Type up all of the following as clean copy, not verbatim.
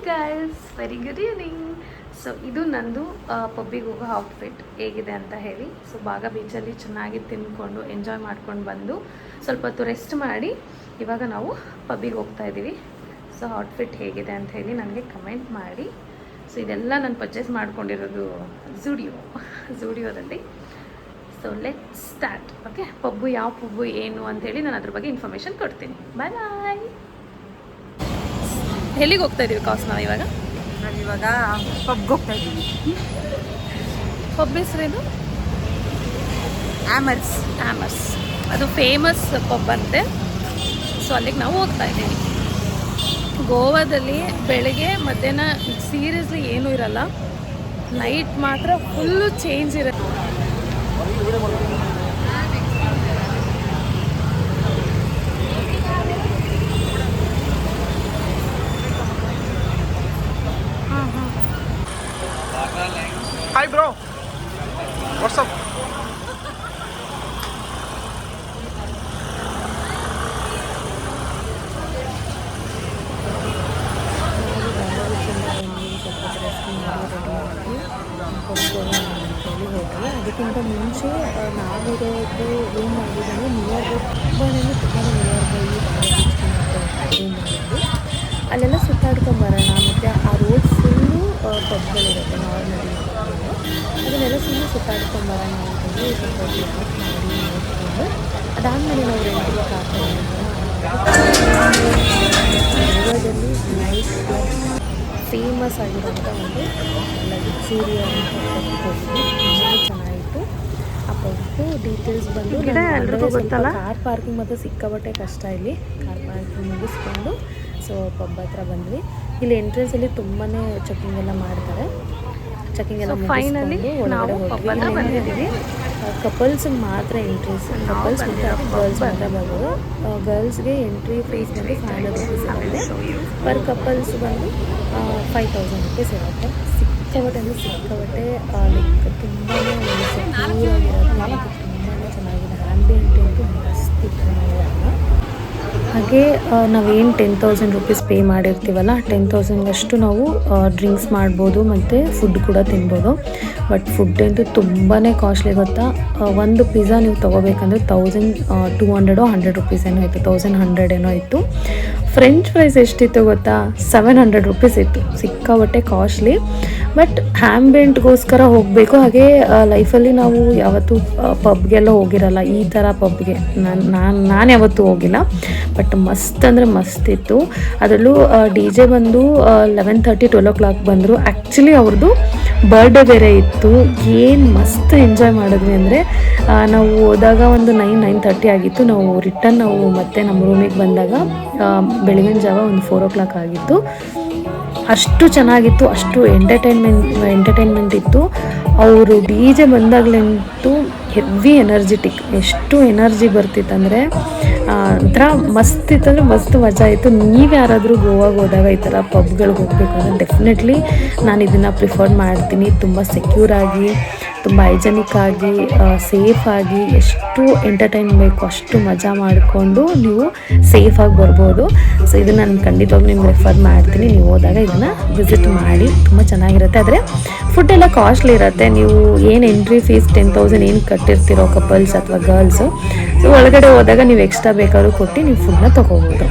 Guys, very good evening. So ಇದು ನಂದು ಪಬ್ಬಿಗೆ ಹೋಗೋ ಔಟ್ಫಿಟ್ ಹೇಗಿದೆ ಅಂತ ಹೇಳಿ. ಸೊ ಬಾಗ ಬೀಚಲ್ಲಿ ಚೆನ್ನಾಗಿ ತಿಂದ್ಕೊಂಡು ಎಂಜಾಯ್ ಮಾಡ್ಕೊಂಡು ಬಂದು ಸ್ವಲ್ಪ ಹೊತ್ತು ರೆಸ್ಟ್ ಮಾಡಿ ಇವಾಗ ನಾವು ಪಬ್ಬಿಗೆ ಹೋಗ್ತಾ ಇದ್ದೀವಿ. ಸೊ ಔಟ್ಫಿಟ್ ಹೇಗಿದೆ ಅಂತ ಹೇಳಿ ನನಗೆ ಕಮೆಂಟ್ ಮಾಡಿ. ಸೊ ಇದೆಲ್ಲ ನಾನು ಪರ್ಚೇಸ್ ಮಾಡ್ಕೊಂಡಿರೋದು ಝೂಡಿಯೋದಲ್ಲಿ. So let start. Okay, pub ಯಾವ ಪಬ್ಬು ಏನು ಅಂಥೇಳಿ ನಾನು ಅದ್ರ ಬಗ್ಗೆ ಇನ್ಫಾರ್ಮೇಷನ್ ಕೊಡ್ತೀನಿ. ಬಾಯ್ ಬಾಯ್. ಎಲ್ಲಿಗೆ ಹೋಗ್ತಾ ಇದ್ದೀವಿ ಕಾಸ್ ನಾವು ಇವಾಗ? ನಾವಿವಾಗ ಪಬ್ಗೆ ಹೋಗ್ತಾ ಇದ್ದೀವಿ. ಪಬ್ ಹೆಸರೇನು? ಆಮರ್ಸ್. ಅದು ಫೇಮಸ್ ಪಬ್ ಅಂತೆ. ಸೊ ಅಲ್ಲಿಗೆ ನಾವು ಹೋಗ್ತಾ ಇದ್ದೀವಿ. ಗೋವಾದಲ್ಲಿ ಬೆಳಗ್ಗೆ ಮಧ್ಯಾಹ್ನ ಸೀರಿಯಸ್ಲಿ ಏನೂ ಇರಲ್ಲ, ನೈಟ್ ಮಾತ್ರ ಫುಲ್ಲು ಚೇಂಜ್ ಇರುತ್ತೆ. Hi bro, what's up? ಅದಕ್ಕಿಂತ ಮುಂಚೆ ನಾವಿರೋದು ರೂಮ್ ಮಾಡಿದ್ದಾನೆ ನಿಯರ್ ತುಂಬಾ ನಿಯರ್ ಬೈ ರೂಮ್ ಮಾಡಿದ್ವಿ. ಅಲ್ಲೆಲ್ಲ ಸುತ್ತಾಡ್ಕೊಂಬರೋಣ, ಮತ್ತು ಆ ರೋಡ್ ಫುಲ್ಲು ಪಬ್ಗಳಿರುತ್ತೆ ನಾರ್ಮಲಿ, ಅದನ್ನೆಲ್ಲ ಫುಲ್ಲು ಸುತ್ತಾಡ್ಕೊಂಬರೋಣ ಅಂತಂದು ಸ್ವಲ್ಪ ಬ್ಲಾಕ್ ಮಾಡಿ ನೋಡಿಕೊಂಡು ಅದಾದಮೇಲೆ ನಾವು ರೆಂಟಿಗೆ ಹಾಕೋಣ. ಗೋವಾದಲ್ಲಿ ನೈಟ್ ಕ್ಲಬ್ ಫೇಮಸ್ ಆಗಿರೋಂಥ ಒಂದು ಲಕ್ಸುರಿಯ ಅಂತ ಪಬ್ಬು ತುಂಬ ಚೆನ್ನಾಗಿತ್ತು. ಆ ಪಬ್ಬು ಡೀಟೇಲ್ಸ್ ಬಂದು ಕಾರ್ ಪಾರ್ಕಿಂಗ್ ಮತ್ತು ಸಿಕ್ಕಾಪಟ್ಟೆ ಕಷ್ಟ ಇಲ್ಲಿ. ಕಾರ್ ಪಾರ್ಕಿಂಗ್ ಮುಗಿಸ್ಕೊಂಡು ಸೊ ಪಬ್ ಹತ್ರ ಬಂದ್ವಿ. ಇಲ್ಲಿ ಎಂಟ್ರೆನ್ಸಲ್ಲಿ ತುಂಬಾ ಚೆಕಿಂಗ್ ಎಲ್ಲ ಮಾಡ್ತಾರೆ. ಚೆಕಿಂಗ್ ಎಲ್ಲ ಮುಗಿಸ್ಕೊಂಡು ಒಳಗಡೆ ಹೋಗ್ತೀವಿ. ಕಪಲ್ಸ್ಗೆ ಮಾತ್ರ ಎಂಟ್ರೀಸ್, ಕಪಲ್ಸ್ ಮತ್ತು ಗರ್ಲ್ಸ್ ಮಾತ್ರ ಬರ್ಬೋದು. ಗರ್ಲ್ಸ್ಗೆ ಎಂಟ್ರಿ ಫೀಸ್ ಬಂದು 500 rupees ಇರುತ್ತೆ. ಪರ್ ಕಪಲ್ಸ್ ಬಂದು 5000 rupees ಇರುತ್ತೆ. ಸಿಕ್ಕಾಪಟ್ಟೆ ಅಂದರೆ ಸಿಕ್ಕಾಪಟ್ಟೆ ಲೈಕ್ ತುಂಬಾ ಸೆಕ್ಯೂರಾಗಿರೋದು, ತುಂಬಾ ಚೆನ್ನಾಗಿದೆ. ಆ್ಯಂಬಿಯೆಂಟ್ ಅಂತೂ ಮಸ್ತ್ ಇತ್ತು. ಹಾಗೆ ನಾವೇನು 10,000 rupees ಪೇ ಮಾಡಿರ್ತೀವಲ್ಲ, 10,000 ನಾವು ಡ್ರಿಂಕ್ಸ್ ಮಾಡ್ಬೋದು ಮತ್ತು ಫುಡ್ ಕೂಡ ತಿನ್ಬೋದು. ಬಟ್ ಫುಡ್ ಅಂತೂ ತುಂಬಾ ಕಾಸ್ಟ್ಲಿ ಗೊತ್ತಾ. ಒಂದು ಪಿಜ್ಜಾ ನೀವು ತೊಗೋಬೇಕಂದ್ರೆ 1200 100 rupees ಏನೋ ಇತ್ತು, 1100 ಏನೋ ಇತ್ತು. ಫ್ರೆಂಚ್ ಫ್ರೈಸ್ ಎಷ್ಟಿತ್ತು ಗೊತ್ತಾ? 700 rupees ಇತ್ತು. ಸಿಕ್ಕಾಬಟ್ಟೆ ಕಾಸ್ಟ್ಲಿ. ಬಟ್ ಆ್ಯಂಬಿಯೆಂಟ್ಗೋಸ್ಕರ ಹೋಗಬೇಕು. ಹಾಗೆ ಲೈಫಲ್ಲಿ ನಾವು ಯಾವತ್ತೂ ಪಬ್ಗೆಲ್ಲ ಹೋಗಿರಲ್ಲ, ಈ ಥರ ಪಬ್ಗೆ ನಾನು ಯಾವತ್ತೂ ಹೋಗಿಲ್ಲ. ಬಟ್ ಮಸ್ತ್ ಅಂದರೆ ಮಸ್ತ್ ಇತ್ತು. ಅದರಲ್ಲೂ DJ ಬಂದು 11:30 12 o'clock ಬಂದರು. ಆ್ಯಕ್ಚುಲಿ ಅವ್ರದ್ದು ಬರ್ಡೇ ಬೇರೆ ಇತ್ತು. ಏನು ಮಸ್ತ್ ಎಂಜಾಯ್ ಮಾಡಿದ್ವಿ ಅಂದರೆ, ನಾವು ಹೋದಾಗ ಒಂದು 9-9:30 ಆಗಿತ್ತು. ನಾವು ಮತ್ತೆ ನಮ್ಮ ರೂಮಿಗೆ ಬಂದಾಗ ಬೆಳಗಿನ ಜಾವ ಒಂದು 4 o'clock ಆಗಿತ್ತು. ಅಷ್ಟು ಚೆನ್ನಾಗಿತ್ತು, ಅಷ್ಟು ಎಂಟರ್ಟೈನ್ಮೆಂಟ್ ಇತ್ತು. ಅವರು DJ ಬಂದಾಗಲಂತೂ ಹೆವಿ ಎನರ್ಜಿಟಿಕ್, ಎಷ್ಟು ಎನರ್ಜಿ ಬರ್ತಿತ್ತಂದರೆ ಒಂಥರ ಮಸ್ತ್ ಇತ್ತಂದರೆ ಮಸ್ತ್ ಮಜಾ ಇತ್ತು. ನೀವು ಯಾರಾದರೂ ಗೋವಾಗೆ ಹೋದಾಗ ಈ ಥರ ಪಬ್ಗಳಿಗೆ ಹೋಗಬೇಕು ಅಂದರೆ ಡೆಫಿನೆಟ್ಲಿ ನಾನು ಇದನ್ನು ಪ್ರಿಫರ್ ಮಾಡ್ತೀನಿ. ತುಂಬ ಸೆಕ್ಯೂರಾಗಿ, ತುಂಬ ಹೈಜೆನಿಕ್ ಆಗಿ, ಸೇಫಾಗಿ, ಎಷ್ಟು ಎಂಟರ್ಟೈನ್ ಬೇಕು ಅಷ್ಟು ಮಜಾ ಮಾಡಿಕೊಂಡು ನೀವು ಸೇಫಾಗಿ ಬರ್ಬೋದು. ಸೊ ಇದನ್ನು ನಾನು ಖಂಡಿತವಾಗ್ಲೂ ನಿಮ್ಗೆ ರೆಫರ್ ಮಾಡ್ತೀನಿ. ನೀವು ಹೋದಾಗ ಇದನ್ನು ವಿಸಿಟ್ ಮಾಡಿ, ತುಂಬ ಚೆನ್ನಾಗಿರುತ್ತೆ. ಆದರೆ ಫುಡ್ ಎಲ್ಲ ಕಾಸ್ಟ್ಲಿ ಇರುತ್ತೆ. ನೀವು ಏನು ಎಂಟ್ರಿ ಫೀಸ್ 10,000 ಏನು ಕಟ್ಟಿರ್ತೀರೋ ಕಪಲ್ಸ್ ಅಥವಾ ಗರ್ಲ್ಸು, ಸೊ ಒಳಗಡೆ ಹೋದಾಗ ನೀವು ಎಕ್ಸ್ಟ್ರಾ ಬೇಕಾದ್ರೂ ಕೊಟ್ಟು ನೀವು ಫುಡ್ನ ತೊಗೋಬೋದು.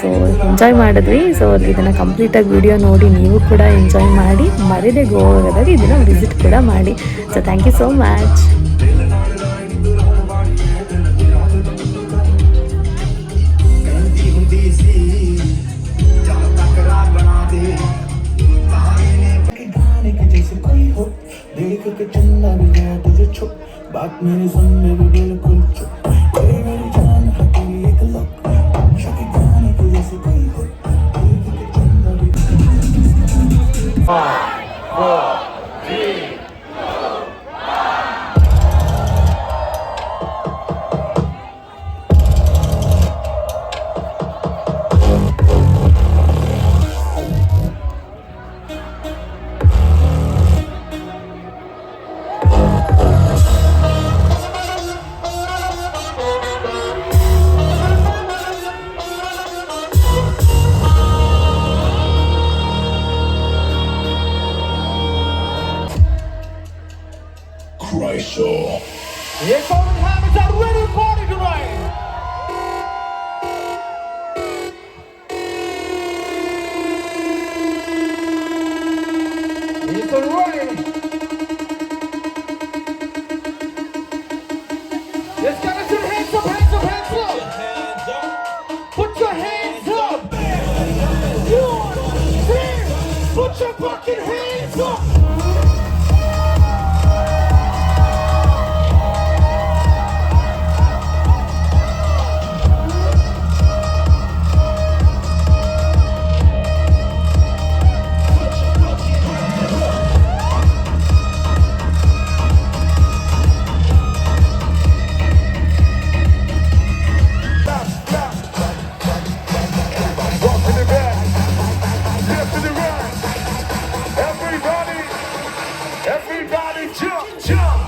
ಸೊ ಎಂಜಾಯ್ ಮಾಡಿದ್ವಿ. ಸೊ ಇದನ್ನು ಕಂಪ್ಲೀಟಾಗಿ ವಿಡಿಯೋ ನೋಡಿ ನೀವು ಕೂಡ ಎಂಜಾಯ್ ಮಾಡಿ, ಮರಿದೆ ಗೋವಾದಾಗ ಇದನ್ನು ವಿಸಿಟ್ ಕೂಡ ಮಾಡಿ. So thank you so much. बात मेरे सुनने में बिल्कुल चुप, मेरी जान हकीली एक लुक, शकी गाने की जैसे कोई हो, चंदा भी 5 4 3 Yes, Birmingham is a ready party tonight. It's alright. Let's get us some hands up, hands up, hands up. Put your hands up. 1, 2, put your fucking hands up. Walk to the back, left to the right. Everybody jump, jump.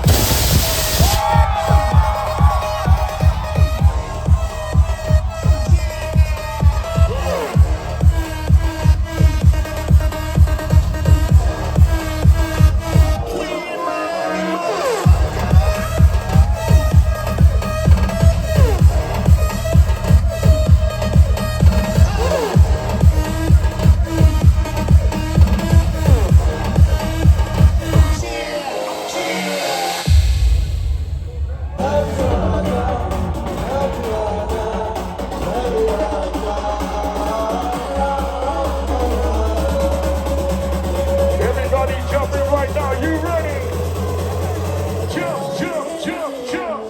Everybody jumping right now. You ready? Jump, jump, jump, jump.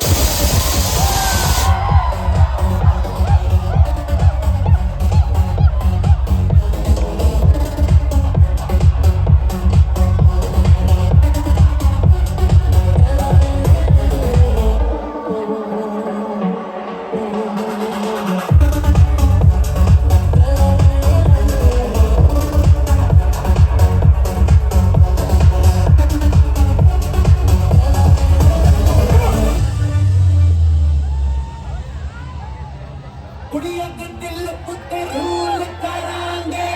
ਕੁੜੀਆਂ ਦੇ ਦਿਲ ਉੱਤੇ rule ਕਰਾਂਗੇ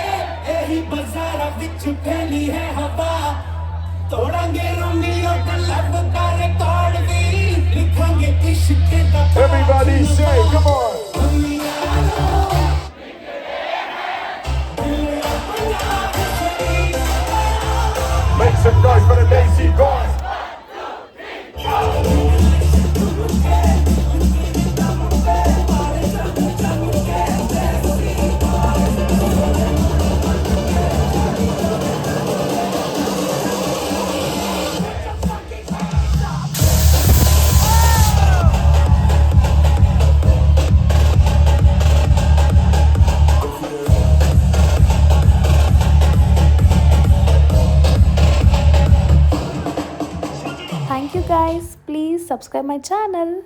ਇਹੀ ਬਾਜ਼ਾਰਾਂ ਵਿੱਚ ਫੈਲੀ ਹੈ ਹਵਾ ਤੋੜਾਂਗੇ ਰੋਮੀਓ ਦਾ ਲੱਭ ਦਾ ਰਿਕਾਰਡ ਵੀ ਲਿਖਾਂਗੇ ਇਸ਼ਕ ਦਾ Everybody say, come on. Make some noise for the Lazy Boys. Thank you guys. Please subscribe my channel.